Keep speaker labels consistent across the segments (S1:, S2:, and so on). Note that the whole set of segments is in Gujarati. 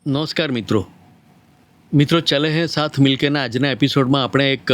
S1: નમસ્કાર મિત્રો ચલે હે સાથ મિલકેના આજના એપિસોડમાં આપણે એક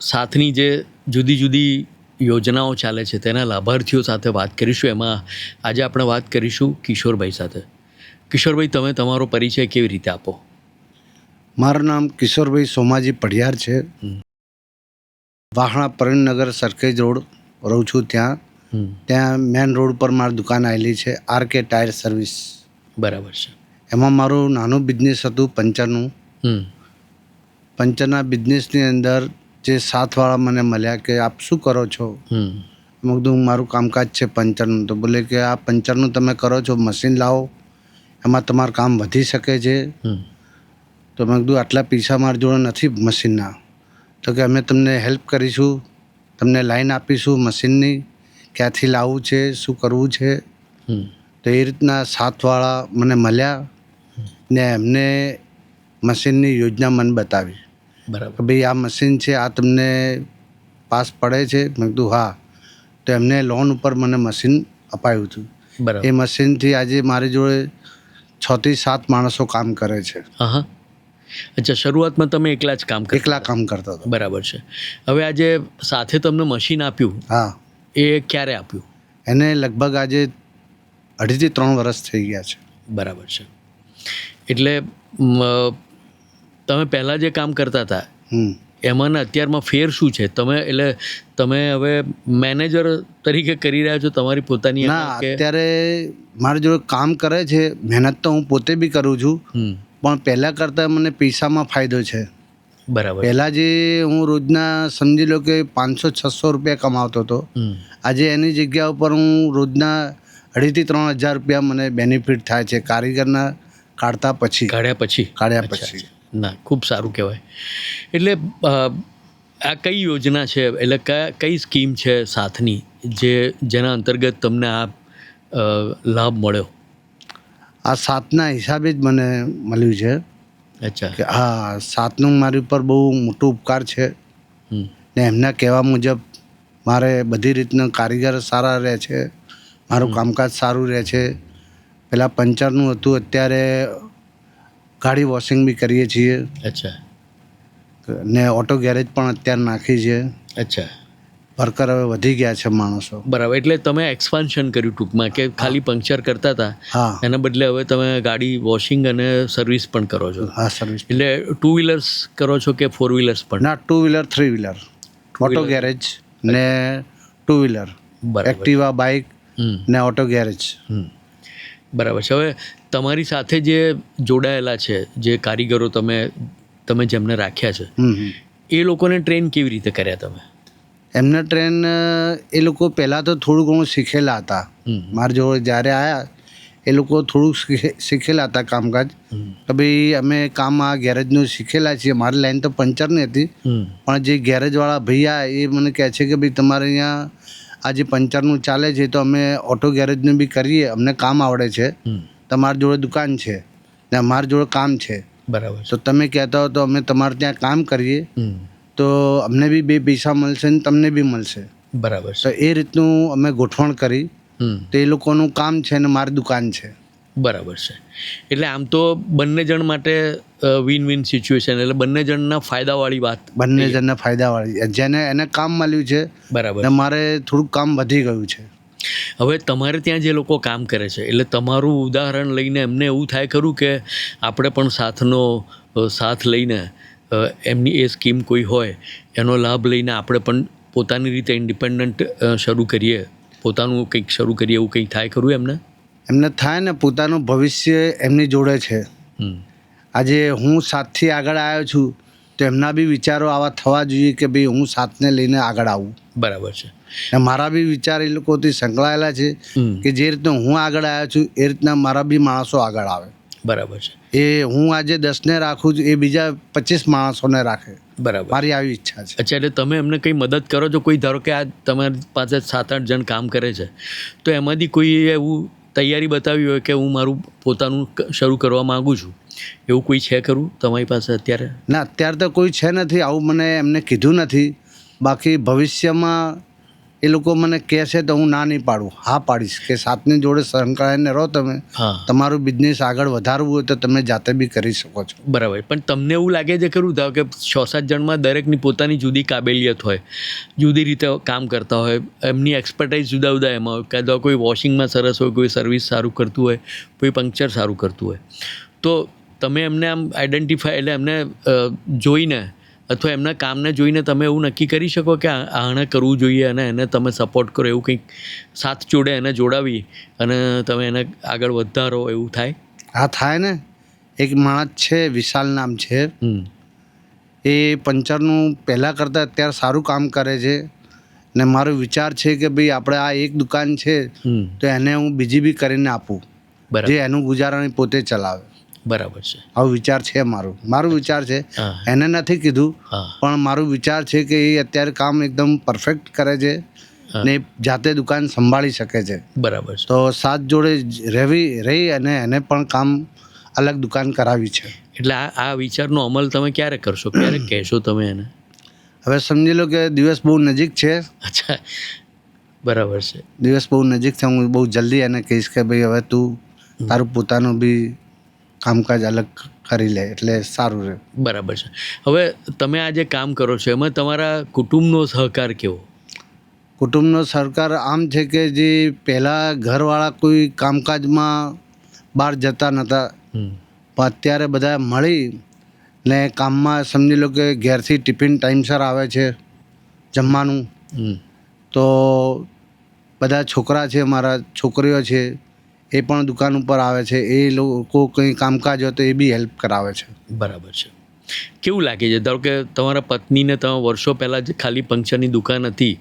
S1: સાથની જે જુદી જુદી યોજનાઓ ચાલે છે તેના લાભાર્થીઓ સાથે વાત કરીશું. એમાં આજે આપણે વાત કરીશું કિશોરભાઈ સાથે. કિશોરભાઈ, તમે તમારો પરિચય કેવી રીતે આપો?
S2: મારું નામ કિશોરભાઈ સોમાજી પઢિયાર છે. વાહણા પરિણનગર સરખેજ રોડ રહું છું. ત્યાં મેન રોડ પર મારી દુકાન આવેલી છે, આરકે ટાયર સર્વિસ.
S1: બરાબર છે.
S2: એમાં મારું નાનું બિઝનેસ હતું પંચરનું. પંચરના બિઝનેસની અંદર જે સાથવાળા મને મળ્યા કે આપ શું કરો છો? મેં કીધું મારું કામકાજ છે પંચરનું. તો બોલે કે આ પંચરનું તમે કરો છો, મશીન લાવો, એમાં તમારું કામ વધી શકે છે. તો મેં કીધું આટલા પૈસા મારી જોડે નથી મશીનના. તો કે અમે તમને હેલ્પ કરીશું, તમને લાઈન આપીશું મશીનની, ક્યાંથી લાવવું છે, શું કરવું છે. તો એ રીતના સાથવાળા મને મળ્યા ને એમને મશીનની યોજના મને બતાવી.
S1: બરાબર.
S2: કે ભાઈ આ મશીન છે, આ તમને પાસ પડે છે? મેં કીધું હા. તો એમને લોન ઉપર મને મશીન અપાયું હતું.
S1: બરાબર.
S2: એ મશીનથી આજે મારી જોડે 6 થી 7 માણસો કામ કરે છે.
S1: હા. અચ્છા, શરૂઆતમાં તમે એકલા જ કામ
S2: એકલા કામ કરતા હતા.
S1: બરાબર છે. હવે આજે સાથે તમને મશીન આપ્યું,
S2: હા,
S1: એ ક્યારે આપ્યું?
S2: એને લગભગ આજે 2.5 થી 3 વર્ષ થઈ ગયા છે.
S1: બરાબર છે. એટલે તમે પહેલાં જે કામ કરતા હતા એમાં અત્યારમાં ફેર શું છે? તમે હવે મેનેજર તરીકે કરી રહ્યા છો તમારી પોતાની?
S2: ના, અત્યારે મારી જોડે કામ કરે છે. મહેનત તો હું પોતે બી કરું છું, પણ પહેલાં કરતાં મને પૈસામાં ફાયદો છે.
S1: બરાબર.
S2: પહેલાં જે હું રોજના સમજી લો કે 500-600 રૂપિયા કમાવતો હતો, આજે એની જગ્યા ઉપર હું રોજના 2.5 થી 3 હજાર રૂપિયા મને બેનિફિટ થાય છે કારીગરના કાઢ્યા પછી.
S1: ના, ખૂબ સારું કહેવાય. એટલે આ કઈ યોજના છે, એટલે કઈ સ્કીમ છે સાથની જેના અંતર્ગત તમને આ લાભ મળ્યો?
S2: આ સાથના હિસાબે જ મને મળ્યું છે.
S1: અચ્છા.
S2: કે હા, સાથનું મારી ઉપર બહુ મોટો ઉપકાર છે. ને એમના કહેવા મુજબ મારે બધી રીતના કારીગર સારા રહે છે, મારું કામકાજ સારું રહે છે. પહેલાં પંચરનું હતું, અત્યારે ગાડી વોશિંગ બી કરીએ છીએ.
S1: અચ્છા.
S2: ને ઓટો ગેરેજ પણ અત્યારે નાખી છે.
S1: અચ્છા.
S2: વર્કર હવે વધી ગયા છે માણસો.
S1: બરાબર. એટલે તમે એક્સપાન્શન કર્યું ટૂંકમાં, કે ખાલી પંક્ચર કરતા હતા,
S2: હા,
S1: એના બદલે હવે તમે ગાડી વોશિંગ અને સર્વિસ પણ કરો છો.
S2: હા, સર્વિસ.
S1: એટલે 2 વ્હીલર્સ કરો છો કે 4 વ્હીલર્સ પણ?
S2: ના, 2 વ્હીલર 3 વ્હીલર, ઓટો ગેરેજ ને 2 વ્હીલર, એક્ટિવા, બાઇક ને ઓટો ગેરેજ.
S1: બરાબર છે. હવે તમારી સાથે જે જોડાયેલા છે, જે કારીગરો તમે જેમને રાખ્યા છે, એ લોકોને ટ્રેન કેવી રીતે કર્યા તમે?
S2: એમને ટ્રેન એ લોકો પહેલાં તો થોડું ઘણું શીખેલા હતા. મારા જોડે જ્યારે આવ્યા એ લોકો થોડુંક શીખેલા હતા કામકાજ. કે ભાઈ અમે કામ આ ગેરેજનું શીખેલા છીએ. મારી લાઈન તો પંચરની હતી, પણ જે ગેરેજવાળા ભૈયા એ મને કહે છે કે ભાઈ તમારે અહીંયા આ જે પંચરનું ચાલે છે તો અમે ઓટો ગેરેજનું બી કરીએ, અમને કામ આવડે છે, તમારી જોડે દુકાન છે ને અમારી જોડે કામ છે.
S1: બરાબર.
S2: તો તમે કહેતા હો તો અમે તમારે ત્યાં કામ કરીએ, તો અમને બી 2 પૈસા મળશે ને તમને બી મળશે.
S1: બરાબર.
S2: તો એ રીતનું અમે ગોઠવણ કરી. તો એ લોકોનું કામ છે ને મારી દુકાન છે.
S1: બરાબર છે. એટલે આમ તો બંને જણ માટે વિન વિન સિચ્યુએશન, એટલે બંને જણના ફાયદાવાળી વાત.
S2: બંને જણને ફાયદાવાળી. જેને એને કામ મળ્યું છે,
S1: બરાબર,
S2: ને મારે થોડુંક કામ વધી ગયું છે.
S1: હવે તમારે ત્યાં જે લોકો કામ કરે છે, એટલે તમારું ઉદાહરણ લઈને એમને એવું થાય ખરું કે આપણે પણ સાથ લઈને એમની એ સ્કીમ કોઈ હોય એનો લાભ લઈને આપણે પણ પોતાની રીતે ઇન્ડિપેન્ડન્ટ શરૂ કરીએ, પોતાનું કંઈક શરૂ કરીએ, એવું કંઈક થાય ખરું
S2: એમને થાય ને? પોતાનું ભવિષ્ય એમની જોડે છે. આજે હું સાથથી આગળ આવ્યો છું તો એમના બી વિચારો આવા થવા જોઈએ કે ભાઈ હું સાથને લઈને આગળ આવું.
S1: બરાબર છે.
S2: ને મારા બી વિચાર એ લોકોથી સંકળાયેલા છે કે જે રીતના હું આગળ આવ્યો છું એ રીતના મારા બી માણસો આગળ આવે.
S1: બરાબર છે.
S2: એ હું આજે 10ને રાખું છું, એ બીજા 25 માણસોને રાખે.
S1: બરાબર.
S2: મારી આવી ઈચ્છા છે.
S1: અચ્છા, એટલે તમે એમને કંઈ મદદ કરો છો? કોઈ ધારો કે આ તમારી પાસે 7-8 જણ કામ કરે છે, તો એમાંથી કોઈ એવું તૈયારી બતાવી હોય કે હું મારું પોતાનું શરૂ કરવા માગું છું, એવું કોઈ છે ખરું તમારી પાસે અત્યારે?
S2: ના, અત્યારે તો કોઈ છે નથી. આવું મને એમને કીધું નથી. બાકી ભવિષ્યમાં એ લોકો મને કહેશે તો હું ના નહીં પાડું, હા પાડીશ કે સાથની જોડે સંકળાઈને રહો તમે.
S1: હા
S2: તમારું બિઝનેસ આગળ વધારવું હોય તો તમે જાતે બી કરી શકો છો.
S1: બરાબર. પણ તમને એવું લાગે છે ખરું ધારો કે 6-7 જણમાં દરેકની પોતાની જુદી કાબેલિયત હોય, જુદી રીતે કામ કરતા હોય, એમની એક્સપર્ટાઇઝ જુદા જુદા એમાં હોય, કાં તો કોઈ વોશિંગમાં સરસ હોય, કોઈ સર્વિસ સારું કરતું હોય, કોઈ પંક્ચર સારું કરતું હોય, તો તમે એમને આમ આઈડેન્ટિફાય એટલે એમને જોઈને અથવા એમના કામને જોઈને તમે એવું નક્કી કરી શકો કે આણે કરવું જોઈએ અને એને તમે સપોર્ટ કરો, એવું કંઈક સાથ જોડે એને જોડાવી અને તમે એને આગળ વધારો એવું થાય?
S2: હા થાય ને. એક માણસ છે, વિશાલ નામ છે, એ પંચરનું પહેલાં કરતાં અત્યારે સારું કામ કરે છે. ને મારો વિચાર છે કે ભાઈ આપણે આ એક દુકાન છે તો એને હું બીજી બી કરીને આપું,
S1: બરાબર.
S2: જે એનું ગુજારણ પોતે ચલાવે.
S1: બરાબર છે.
S2: આવો વિચાર છે મારો વિચાર છે.
S1: હા
S2: એને નથી કીધું,
S1: હા
S2: પણ મારો વિચાર છે કે એ અત્યારે કામ એકદમ પરફેક્ટ કરે છે
S1: હા.
S2: ને જાતે દુકાન સંભાળી શકે છે.
S1: બરાબર છે.
S2: તો સાથ જોડે રહી અને એને પણ કામ અલગ દુકાન કરાવી છે.
S1: એટલે આ વિચારનો અમલ તમે ક્યારે કરશો, ક્યારે કહેશો તમે એને?
S2: હવે સમજી લો કે દિવસ બહુ નજીક છે.
S1: અચ્છા, બરાબર છે.
S2: દિવસ બહુ નજીક છે. હું બહુ જલ્દી એને કહીશ કે ભાઈ હવે તું તારું પોતાનું બી કામકાજ અલગ કરી લે એટલે સારું રહે.
S1: બરાબર છે. હવે તમે આ જે કામ કરો છો એમાં તમારા કુટુંબનો સહકાર કેવો?
S2: કુટુંબનો સરકાર આમ છે કે જે પહેલાં ઘરવાળા કોઈ કામકાજમાં બહાર જતા નહોતા, પણ અત્યારે બધા મળી ને કામમાં સમજી લો કે ઘેરથી ટિફિન ટાઈમસર આવે છે જમવાનું. તો બધા છોકરા છે, મારા છોકરીઓ છે, એ પણ દુકાન ઉપર આવે છે. એ લોકો કંઈ કામકાજ હોય તો એ બી હેલ્પ કરાવે છે.
S1: બરાબર છે. કેવું લાગે છે ધારો કે તમારા પત્નીને તમે વર્ષો પહેલાં જે ખાલી પંક્ચરની દુકાન હતી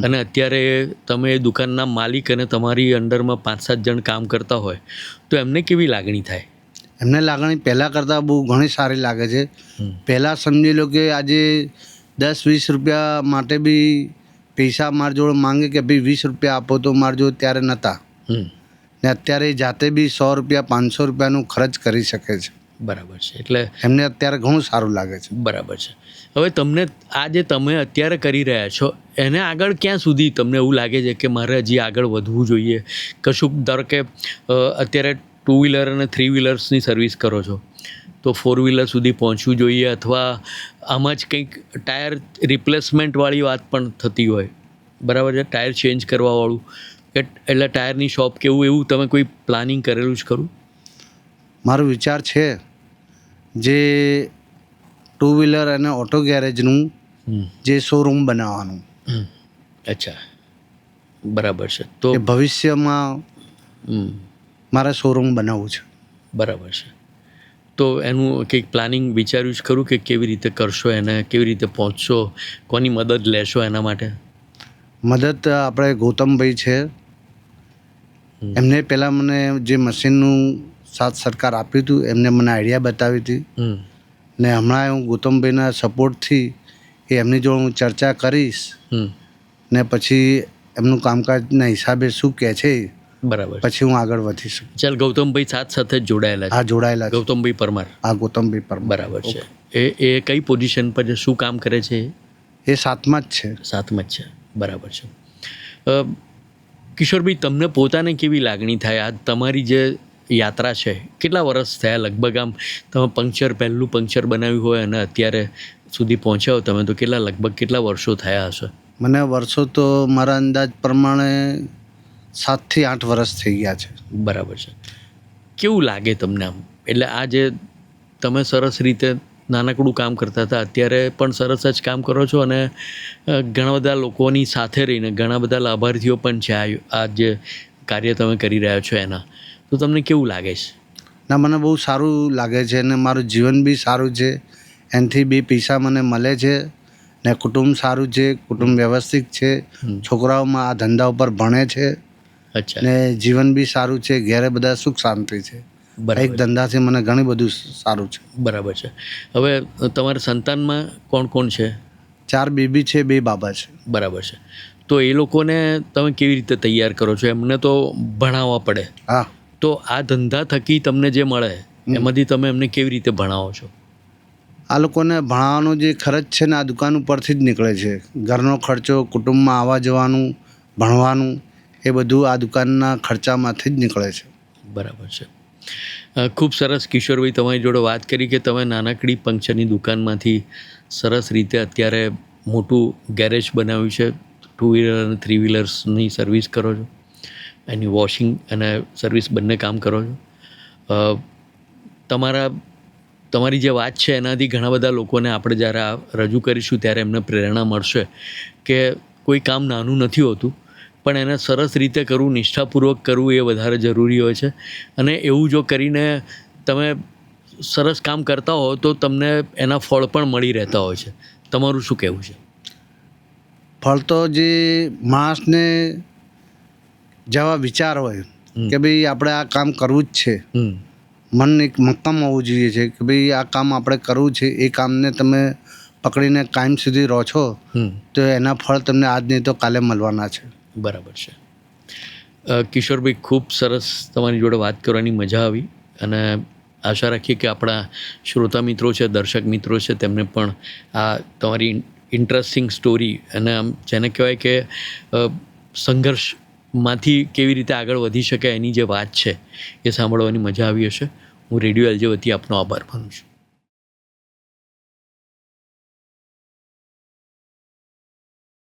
S1: અને અત્યારે તમે એ દુકાનના માલિક અને તમારી અંડરમાં 5-7 જણ કામ કરતા હોય તો એમને કેવી લાગણી થાય?
S2: એમને લાગણી પહેલાં કરતાં બહુ ઘણી સારી લાગે છે. પહેલાં સમજી લો કે આજે 10-20 રૂપિયા માટે બી પૈસા મારી જોડે માંગે કે ભાઈ 20 રૂપિયા આપો, તો મારી જોડે ત્યારે નહોતા. ને અત્યારે જાતે બી 100 રૂપિયા 500 રૂપિયાનું ખર્ચ કરી શકે છે.
S1: બરાબર છે. એટલે
S2: એમને અત્યારે ઘણું સારું લાગે છે.
S1: બરાબર છે. હવે તમને આ જે તમે અત્યારે કરી રહ્યા છો એને આગળ ક્યાં સુધી તમને એવું લાગે છે કે મારે હજી આગળ વધવું જોઈએ? કશુંક ધારો કે અત્યારે 2 વ્હીલર અને 3 વ્હીલર્સની સર્વિસ કરો છો તો 4 વ્હીલર સુધી પહોંચવું જોઈએ, અથવા આમાં જ કંઈક ટાયર રિપ્લેસમેન્ટવાળી વાત પણ થતી હોય, બરાબર છે, ટાયર ચેન્જ કરવાવાળું, કે એટલે ટાયરની શોપ કે એવું તમે કોઈ પ્લાનિંગ કરેલું જ ખરું?
S2: મારો વિચાર છે જે 2 વ્હીલર અને ઓટો ગેરેજનું જે શોરૂમ બનાવવાનું.
S1: અચ્છા, બરાબર છે. તો
S2: એ ભવિષ્યમાં મારે શોરૂમ બનાવવું છે.
S1: બરાબર છે. તો એનું કંઈક પ્લાનિંગ વિચાર્યું જ ખરું કે કેવી રીતે કરશો એને, કેવી રીતે પહોંચશો, કોની મદદ લેશો એના માટે?
S2: મદદ આપણે ગૌતમભાઈ છે, એમને પહેલાં મને જે મશીનનું સાથ સરકાર આપ્યું હતું, એમને મને આઈડિયા બતાવી હતી. ને હમણાં હું ગૌતમભાઈના સપોર્ટથી એમની જોડે હું ચર્ચા કરીશ ને પછી એમનું કામકાજના હિસાબે શું કહે છે
S1: બરાબર.
S2: પછી હું આગળ વધી શકું.
S1: ચાલ, ગૌતમભાઈ સાથે જ જોડાયેલા છે?
S2: હા, જોડાયેલા છે.
S1: ગૌતમભાઈ પરમાર.
S2: હા, ગૌતમભાઈ પરમાર.
S1: બરાબર છે. એ કઈ પોઝિશન પર છે, શું કામ કરે છે?
S2: એ 7માં જ છે.
S1: 7માં જ છે. બરાબર છે. કિશોરભાઈ, તમને પોતાને કેવી લાગણી થાય આ તમારી જે યાત્રા છે? કેટલા વર્ષ થયા લગભગ આમ તમે પહેલું પંક્ચર બનાવ્યું હોય અને અત્યારે સુધી પહોંચ્યા હો તમે, તો લગભગ કેટલા વર્ષો થયા હશે?
S2: મને વર્ષો તો મારા અંદાજ પ્રમાણે 7 થી 8 વર્ષ થઈ ગયા છે.
S1: બરાબર છે. કેવું લાગે તમને આમ? એટલે આ જે તમે સરસ રીતે નાનકડું કામ કરતા હતા, અત્યારે પણ સરસ જ કામ કરો છો અને ઘણા બધા લોકોની સાથે રહીને ઘણા બધા લાભાર્થીઓ પણ છે આ જે કાર્ય તમે કરી રહ્યા છો એના, તો તમને કેવું લાગે છે?
S2: ના, મને બહુ સારું લાગે છે અને મારું જીવન બી સારું છે. એનાથી 2 પૈસા મને મળે છે ને કુટુંબ સારું છે, કુટુંબ વ્યવસ્થિત છે, છોકરાઓમાં આ ધંધા ઉપર ભણે છે.
S1: અચ્છા.
S2: ને જીવન બી સારું છે, ઘેરે બધા સુખ શાંતિ છે. એક ધંધાથી મને ઘણું બધું સારું છે.
S1: બરાબર છે. હવે તમારા સંતાનમાં કોણ કોણ છે?
S2: 4 બેબી છે, 2 બાબા છે.
S1: બરાબર છે. તો એ લોકોને તમે કેવી રીતે તૈયાર કરો છો? એમને તો ભણાવવા પડે.
S2: હા.
S1: તો આ ધંધા થકી તમને જે મળે એમાંથી તમે એમને કેવી રીતે ભણાવો છો?
S2: આ લોકોને ભણાવવાનો જે ખર્ચ છે ને આ દુકાન ઉપરથી જ નીકળે છે. ઘરનો ખર્ચો, કુટુંબમાં આવવા જવાનું, ભણવાનું એ બધું આ દુકાનના ખર્ચામાંથી જ નીકળે છે.
S1: બરાબર છે. ખૂબ સરસ કિશોરભાઈ, તમારી જોડે વાત કરી કે તમે નાનકડી પંક્ચરની દુકાનમાંથી સરસ રીતે અત્યારે મોટું ગેરેજ બનાવ્યું છે. 2 વ્હીલર અને 3 વ્હીલર્સની સર્વિસ કરો છો, એની વોશિંગ અને સર્વિસ બંને કામ કરો છો. તમારી જે વાત છે એનાથી ઘણા બધા લોકોને આપણે જ્યારે આ રજૂ કરીશું ત્યારે એમને પ્રેરણા મળશે કે કોઈ કામ નાનું નથી હોતું, પણ એને સરસ રીતે કરવું, નિષ્ઠાપૂર્વક કરવું એ વધારે જરૂરી હોય છે. અને એવું જો કરીને તમે સરસ કામ કરતા હો તો તમને એના ફળ પણ મળી રહેતા હોય છે. તમારું શું કહેવું છે?
S2: ફળ તો જે માણસને જેવા વિચાર હોય કે ભાઈ આપણે આ કામ કરવું જ છે, મન એક મક્કમ હોવું જોઈએ છે કે ભાઈ આ કામ આપણે કરવું છે, એ કામને તમે પકડીને કાયમ સુધી રહો છો તો એના ફળ તમને આજ નહીં તો કાલે મળવાના છે.
S1: બરાબર છે. કિશોરભાઈ, ખૂબ સરસ તમારી જોડે વાત કરવાની મજા આવી અને આશા રાખીએ કે આપણા શ્રોતા મિત્રો છે, દર્શક મિત્રો છે, તેમને પણ આ તમારી ઇન્ટરેસ્ટિંગ સ્ટોરી અને આમ જેને કહેવાય કે સંઘર્ષમાંથી કેવી રીતે આગળ વધી શકે એની જે વાત છે એ સાંભળવાની મજા આવી હશે. હું રેડિયો એલજે વતી આપનો આભાર માનું છું.